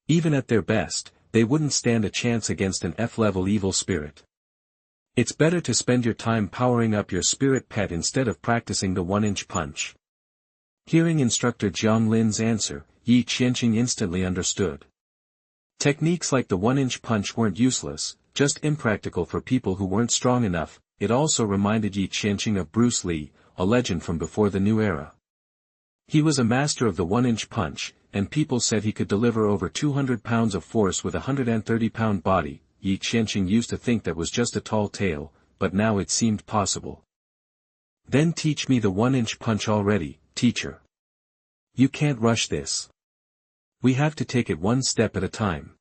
Even at their best, they wouldn't stand a chance against an F-level evil spirit. It's better to spend your time powering up your spirit pet instead of practicing the 1-inch punch. Hearing instructor Jiang Lin's answer, Ye Qianxing instantly understood. Techniques like the 1-inch punch weren't useless, just impractical for people who weren't strong enough. It also reminded Ye Qianxing of Bruce Lee, a legend from before the new era. He was a master of the 1-inch punch, and people said he could deliver over 200 pounds of force with a 130-pound body. Ye Qianxing used to think that was just a tall tale, but now it seemed possible. Then teach me the 1-inch punch already, teacher. You can't rush this. We have to take it one step at a time.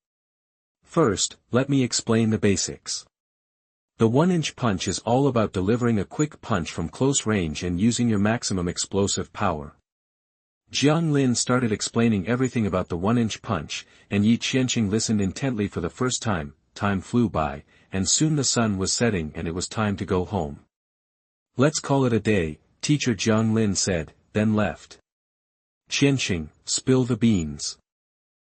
First, let me explain the basics. The 1-inch punch is all about delivering a quick punch from close range and using your maximum explosive power. Jiang Lin started explaining everything about the 1-inch punch, and Ye Qianxing listened intently for the first time. Time flew by, and soon the sun was setting and it was time to go home. Let's call it a day, teacher Jiang Lin said, then left. Qianxing, spill the beans.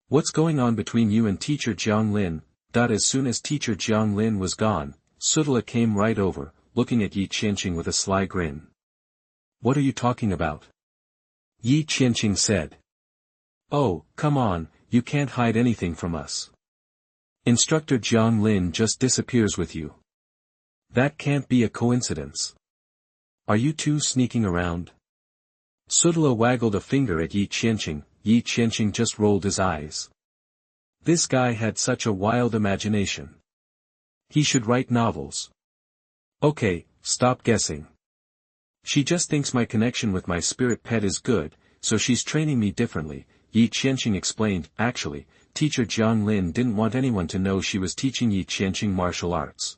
What's going on between you and teacher Jiang Lin? As soon as teacher Jiang Lin was gone, Sudala came right over, looking at Ye Qianxing with a sly grin. What are you talking about? Ye Qianxing said. Oh, come on, you can't hide anything from us. Instructor Jiang Lin just disappears with you. That can't be a coincidence. Are you two sneaking around? Sudala waggled a finger at Ye Qianxing. Ye Qianxing just rolled his eyes. This guy had such a wild imagination. He should write novels. Okay, stop guessing. She just thinks my connection with my spirit pet is good, so she's training me differently, Ye Qianxing explained. Actually, teacher Jiang Lin didn't want anyone to know she was teaching Ye Qianxing martial arts.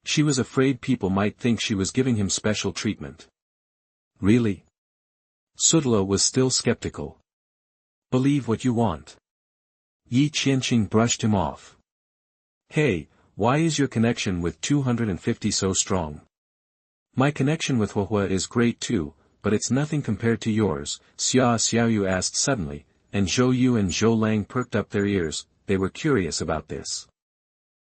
She was afraid people might think she was giving him special treatment. Really? Sudala was still skeptical. Believe what you want. Ye Qianxing brushed him off. Hey, why is your connection with 250 so strong? My connection with Huahua is great too, but it's nothing compared to yours, Xia Xiaoyu asked suddenly, and Zhou Yu and Zhou Lang perked up their ears. They were curious about this.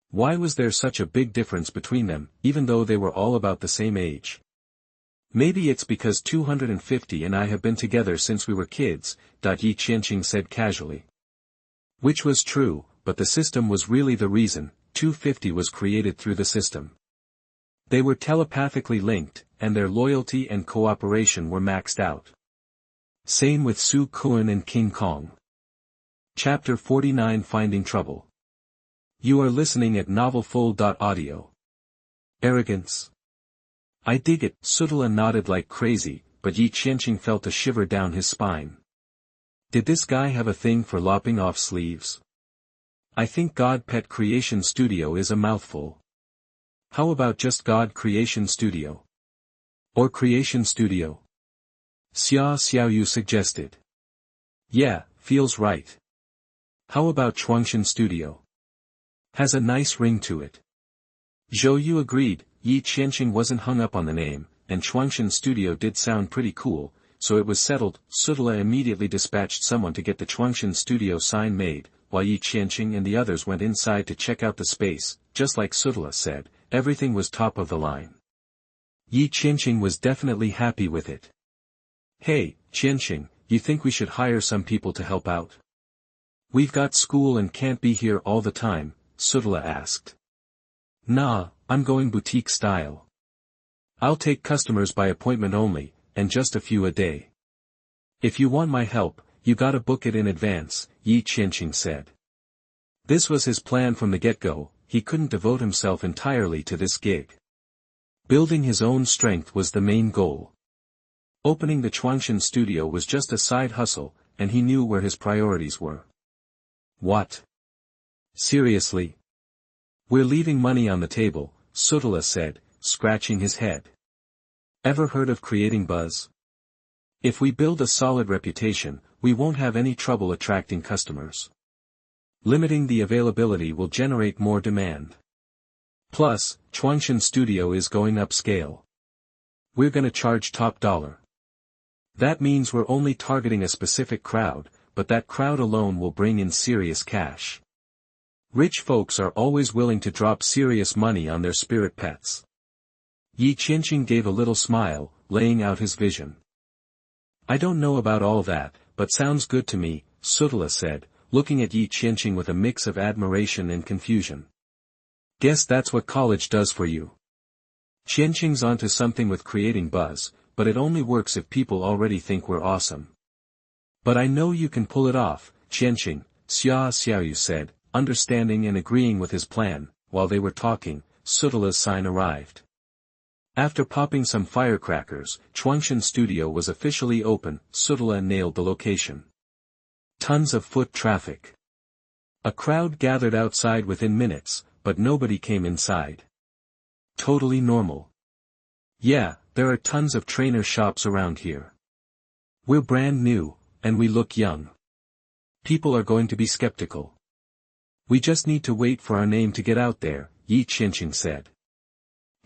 Why was there such a big difference between them, even though they were all about the same age? Maybe it's because 250 and I have been together since we were kids, Ye Qianxing said casually. Which was true, but the system was really the reason. 250 was created through the system. They were telepathically linked, and their loyalty and cooperation were maxed out. Same with Su Kuan and King Kong. Chapter 49 Finding Trouble. You are listening at novelfull.audio. Arrogance. I dig it. Sutala nodded like crazy, but Ye Qianxing felt a shiver down his spine. Did this guy have a thing for lopping off sleeves? I think God Pet Creation Studio is a mouthful. How about just God Creation Studio? Or Creation Studio? Xia Xiaoyu suggested. Yeah, feels right. How about Qianxing Studio? Has a nice ring to it. Zhou Yu agreed. Ye Qianxing wasn't hung up on the name, and Qianxing Studio did sound pretty cool, so it was settled. Sutala immediately dispatched someone to get the Qianxing Studio sign made, while Ye Qianxing and the others went inside to check out the space. Just like Sutala said, everything was top of the line. Ye Qianxing was definitely happy with it. Hey, Qianxing, you think we should hire some people to help out? We've got school and can't be here all the time, Sutala asked. Nah, I'm going boutique style. I'll take customers by appointment only, and just a few a day. If you want my help, you gotta book it in advance, Ye Qianxing said. This was his plan from the get-go. He couldn't devote himself entirely to this gig. Building his own strength was the main goal. Opening the Qianxing Studio was just a side hustle, and he knew where his priorities were. What? Seriously? We're leaving money on the table, Sutala said, scratching his head. Ever heard of creating buzz? If we build a solid reputation, we won't have any trouble attracting customers. Limiting the availability will generate more demand. Plus, Qianxing Studio is going upscale. We're gonna charge top dollar. That means we're only targeting a specific crowd, but that crowd alone will bring in serious cash. Rich folks are always willing to drop serious money on their spirit pets. Ye Qianxing gave a little smile, laying out his vision. I don't know about all that, but sounds good to me, Sutala said, looking at Ye Qianxing with a mix of admiration and confusion. Guess that's what college does for you. Qianxing's onto something with creating buzz, but it only works if people already think we're awesome. But I know you can pull it off, Qianxing, Xia Xiaoyu said, understanding and agreeing with his plan. While they were talking, Sutala's sign arrived. After popping some firecrackers, Qianxing Studio was officially open. Sutala nailed the location. Tons of foot traffic. A crowd gathered outside within minutes, but nobody came inside. Totally normal. Yeah, there are tons of trainer shops around here. We're brand new, and we look young. People are going to be skeptical. We just need to wait for our name to get out there, Ye Qianxing said.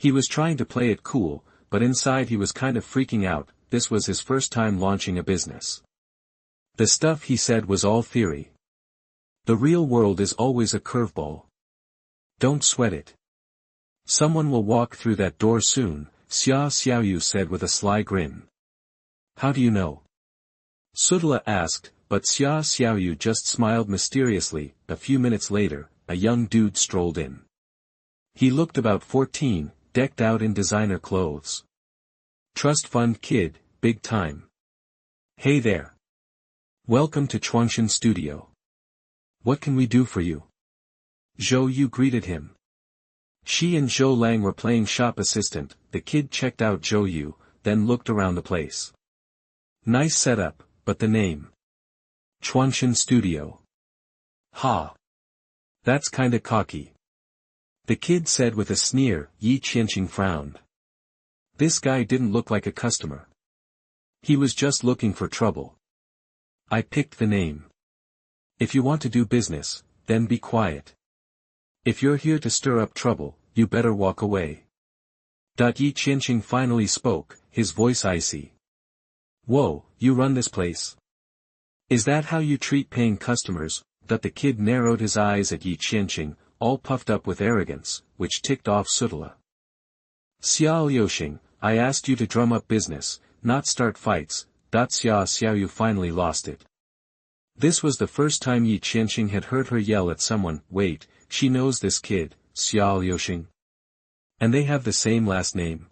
He was trying to play it cool, but inside he was kind of freaking out. This was his first time launching a business. The stuff he said was all theory. The real world is always a curveball. Don't sweat it. Someone will walk through that door soon, Xia Xiaoyu said with a sly grin. How do you know? Sutala asked, but Xia Xiaoyu just smiled mysteriously. A few minutes later, a young dude strolled in. He looked about 14, decked out in designer clothes. Trust fund kid, big time. Hey there. Welcome to Qianxing Studio. What can we do for you? Zhou Yu greeted him. She and Zhou Lang were playing shop assistant. The kid checked out Zhou Yu, then looked around the place. Nice setup, but the name. Qianxing Studio. Ha. That's kinda cocky. The kid said with a sneer. Ye Qianxing frowned. This guy didn't look like a customer. He was just looking for trouble. I picked the name. If you want to do business, then be quiet. If you're here to stir up trouble, you better walk away. Ye Qianxing finally spoke, his voice icy. Whoa, you run this place? Is that how you treat paying customers? The kid narrowed his eyes at Ye Qianxing, all puffed up with arrogance, which ticked off Sutala. Xia Liuxing, I asked you to drum up business, not start fights. Xia Xiaoyu finally lost it. This was the first time Ye Qianxing had heard her yell at someone. Wait, she knows this kid, Xiaoyuxing. And they have the same last name.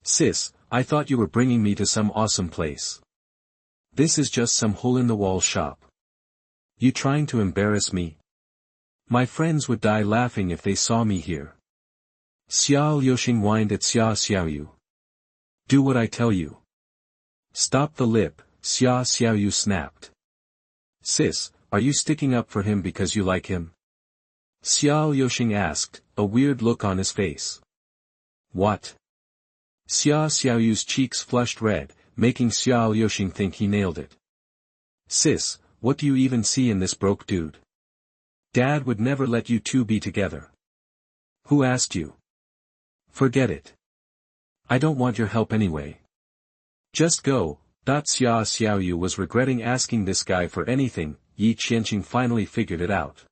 Sis, I thought you were bringing me to some awesome place. This is just some hole-in-the-wall shop. You trying to embarrass me? My friends would die laughing if they saw me here. Xiaoyuxing whined at Xiaoyu. Do what I tell you. Stop the lip, Xiaoyu snapped. Sis, are you sticking up for him because you like him? Xiaoyuxing asked, a weird look on his face. What? Xiaoyu's cheeks flushed red, making Xiaoyuxing think he nailed it. Sis, what do you even see in this broke dude? Dad would never let you two be together. Who asked you? Forget it. I don't want your help anyway. Just go. Xiaoyu was regretting asking this guy for anything. Ye Qianxing finally figured it out.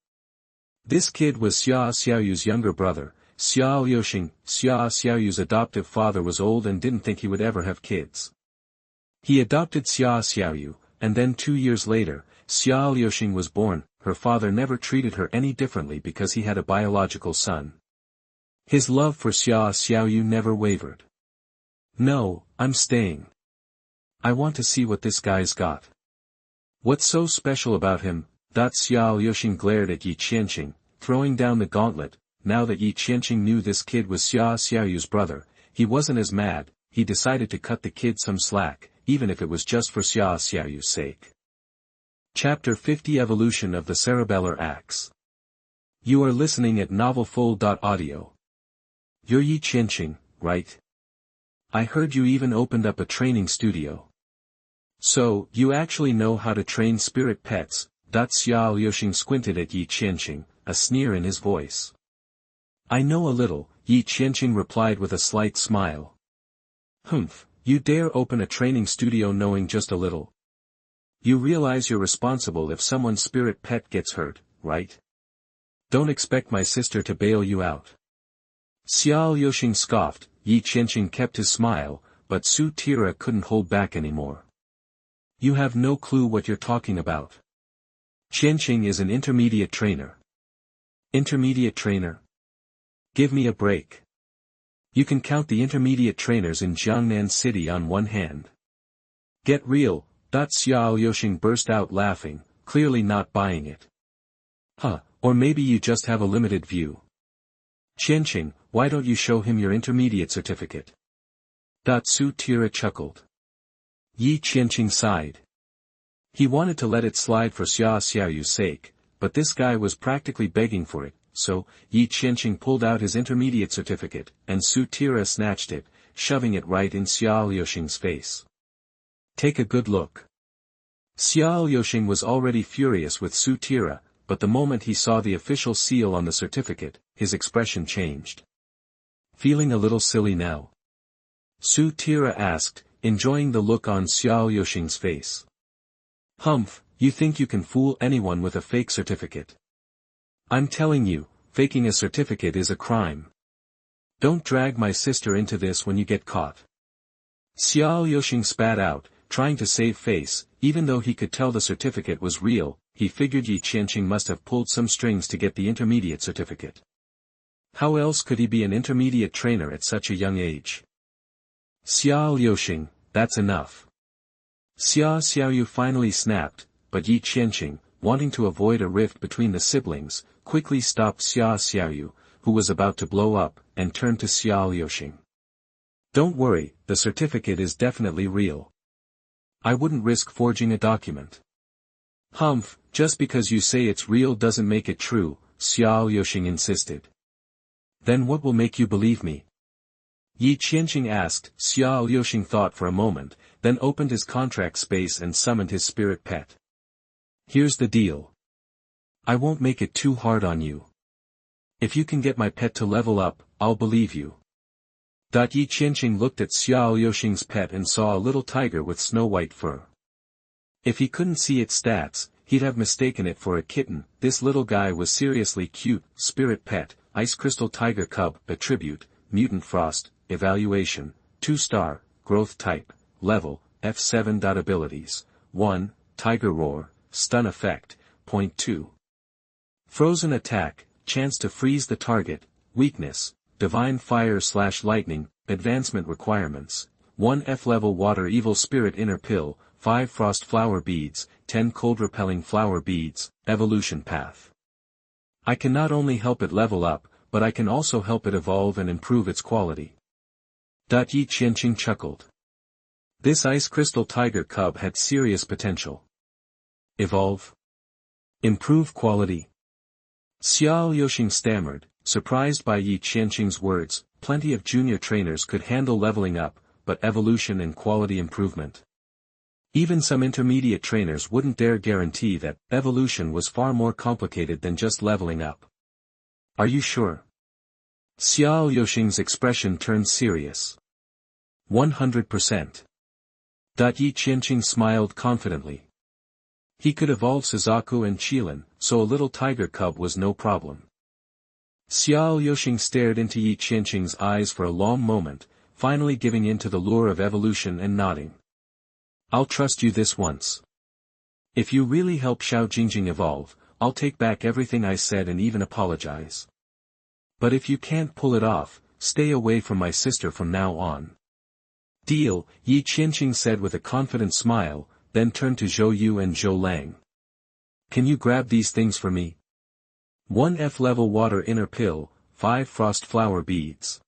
This kid was Xiaoyu's younger brother. Xiaoyu's adoptive father was old and didn't think he would ever have kids. He adopted Xiaoyu, and then 2 years later, Xiaoyuxing was born. Her father never treated her any differently because he had a biological son. His love for Xiaoyu never wavered. No, I'm staying. I want to see what this guy's got. What's so special about him? Xiaoyuxing glared at Ye Qianxing, throwing down the gauntlet. Now that Ye Qianxing knew this kid was Xiaoyu's brother, he wasn't as mad. He decided to cut the kid some slack, even if it was just for Xiaoyu's sake. Chapter 50 Evolution of the Cerebellar Axe. You are listening at novelfull.audio. You're Ye Qianxing, right? I heard you even opened up a training studio. So, you actually know how to train spirit pets. Xiaoyuxing squinted at Ye Qianxing, a sneer in his voice. I know a little, Ye Qianxing replied with a slight smile. Humph, you dare open a training studio knowing just a little? You realize you're responsible if someone's spirit pet gets hurt, right? Don't expect my sister to bail you out. Xiaoyuxing scoffed. Ye Qianxing kept his smile, but Su Tira couldn't hold back anymore. You have no clue what you're talking about. Qianxing is an intermediate trainer. Intermediate trainer? Give me a break. You can count the intermediate trainers in Jiangnan City on one hand. Get real. Xiaoyuxing burst out laughing, clearly not buying it. Huh, or maybe you just have a limited view. Qianxing, why don't you show him your intermediate certificate? Su Tira chuckled. Ye Qianxing sighed. He wanted to let it slide for Xiaoyu's sake, but this guy was practically begging for it, so, Ye Qianxing pulled out his intermediate certificate, and Su Tira snatched it, shoving it right in Xiaoyuxing's face. Take a good look. Xiaoyuxing was already furious with Su Tira, but the moment he saw the official seal on the certificate, his expression changed. Feeling a little silly now? Su Tira asked, enjoying the look on Xiaoyuxing's face. Humph, you think you can fool anyone with a fake certificate? I'm telling you, faking a certificate is a crime. Don't drag my sister into this when you get caught. Xiaoyuxing spat out, trying to save face. Even though he could tell the certificate was real, he figured Ye Qianxing must have pulled some strings to get the intermediate certificate. How else could he be an intermediate trainer at such a young age? Xiaoyuxing, that's enough. Xiaoyu finally snapped, but Ye Qianxing, wanting to avoid a rift between the siblings, quickly stopped Xiaoyu, who was about to blow up, and turned to Xiaoyuxing. Don't worry, the certificate is definitely real. I wouldn't risk forging a document. Humph, just because you say it's real doesn't make it true, Xiaoyuxing insisted. Then what will make you believe me? Ye Qianxing asked. Xiaoyuxing thought for a moment, then opened his contract space and summoned his spirit pet. Here's the deal. I won't make it too hard on you. If you can get my pet to level up, I'll believe you. Ye Qianxing looked at Xiaoyuxing's pet and saw a little tiger with snow-white fur. If he couldn't see its stats, he'd have mistaken it for a kitten. This little guy was seriously cute. Spirit pet, Ice Crystal Tiger Cub, Attribute, Mutant Frost, Evaluation, 2-star, Growth Type, Level, F7. Abilities, 1, Tiger Roar, stun effect, point 2. Frozen attack, chance to freeze the target, weakness, divine fire/lightning, advancement requirements, 1 F-level water evil spirit inner pill, 5 frost flower beads, 10 cold repelling flower beads, evolution path. I can not only help it level up, but I can also help it evolve and improve its quality. Ye Qianxing chuckled. This ice crystal tiger cub had serious potential. Evolve? Improve quality? Xiaoyoxing stammered, surprised by Ye Qianxing's words. Plenty of junior trainers could handle leveling up, but evolution and quality improvement. Even some intermediate trainers wouldn't dare guarantee that evolution was far more complicated than just leveling up. Are you sure? Xiaoyoxing's expression turned serious. 100%. Ye Qianxing smiled confidently. He could evolve Suzaku and Qilin, so a little tiger cub was no problem. Xiaoyoxing stared into Ye Qianxing's eyes for a long moment, finally giving in to the lure of evolution and nodding. I'll trust you this once. If you really help Xiao Jingjing evolve, I'll take back everything I said and even apologize. But if you can't pull it off, stay away from my sister from now on. Deal, Ye Qianxing said with a confident smile, then turned to Zhou Yu and Zhou Lang. Can you grab these things for me? 1 F-level water inner pill, 5 frost flower beads.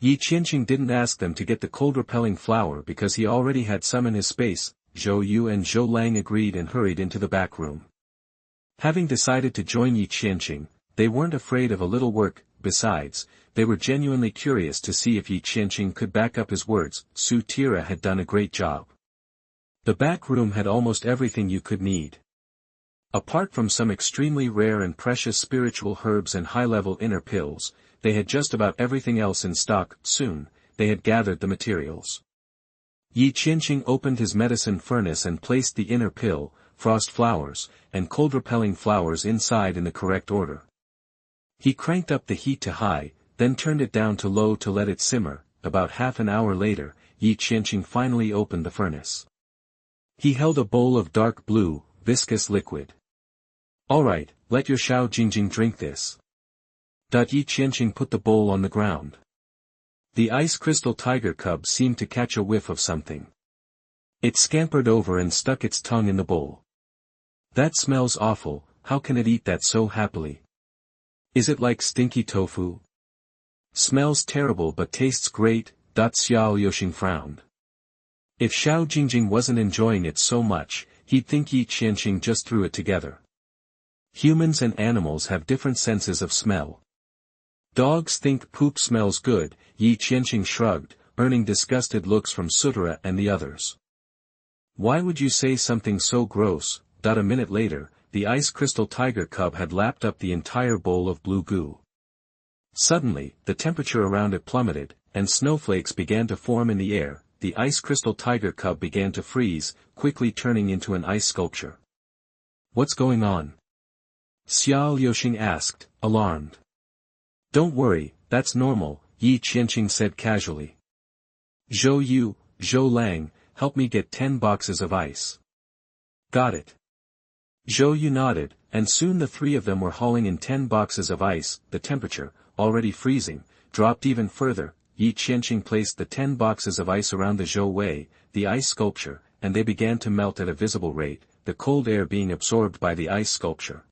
Ye Qianxing didn't ask them to get the cold-repelling flower because he already had some in his space. Zhou Yu and Zhou Lang agreed and hurried into the back room. Having decided to join Ye Qianxing, they weren't afraid of a little work. Besides, they were genuinely curious to see if Ye Qianxing could back up his words. Su Tira had done a great job. The back room had almost everything you could need. Apart from some extremely rare and precious spiritual herbs and high-level inner pills, they had just about everything else in stock. Soon, they had gathered the materials. Ye Qianxing opened his medicine furnace and placed the inner pill, frost flowers, and cold-repelling flowers inside in the correct order. He cranked up the heat to high, then turned it down to low to let it simmer. About half an hour later, Ye Qianxing finally opened the furnace. He held a bowl of dark blue, viscous liquid. Alright, let your Xiao Jingjing drink this. Ye Qianxing put the bowl on the ground. The ice crystal tiger cub seemed to catch a whiff of something. It scampered over and stuck its tongue in the bowl. That smells awful, how can it eat that so happily? Is it like stinky tofu? Smells terrible but tastes great. Xiaoyoxing frowned. If Xiao Jingjing wasn't enjoying it so much, he'd think Ye Qianxing just threw it together. Humans and animals have different senses of smell. Dogs think poop smells good. Ye Qianxing shrugged, earning disgusted looks from Sutura and the others. Why would you say something so gross? A minute later, the ice crystal tiger cub had lapped up the entire bowl of blue goo. Suddenly, the temperature around it plummeted, and snowflakes began to form in the air. The ice crystal tiger cub began to freeze, quickly turning into an ice sculpture. What's going on? Xiaoyoxing asked, alarmed. Don't worry, that's normal, Ye Qianxing said casually. Zhou Yu, Zhou Lang, help me get 10 boxes of ice. Got it. Zhou Yu nodded, and soon the three of them were hauling in 10 boxes of ice. The temperature, already freezing, dropped even further. Ye Qianxing placed the 10 boxes of ice around the Zhou Wei, the ice sculpture, and they began to melt at a visible rate, the cold air being absorbed by the ice sculpture.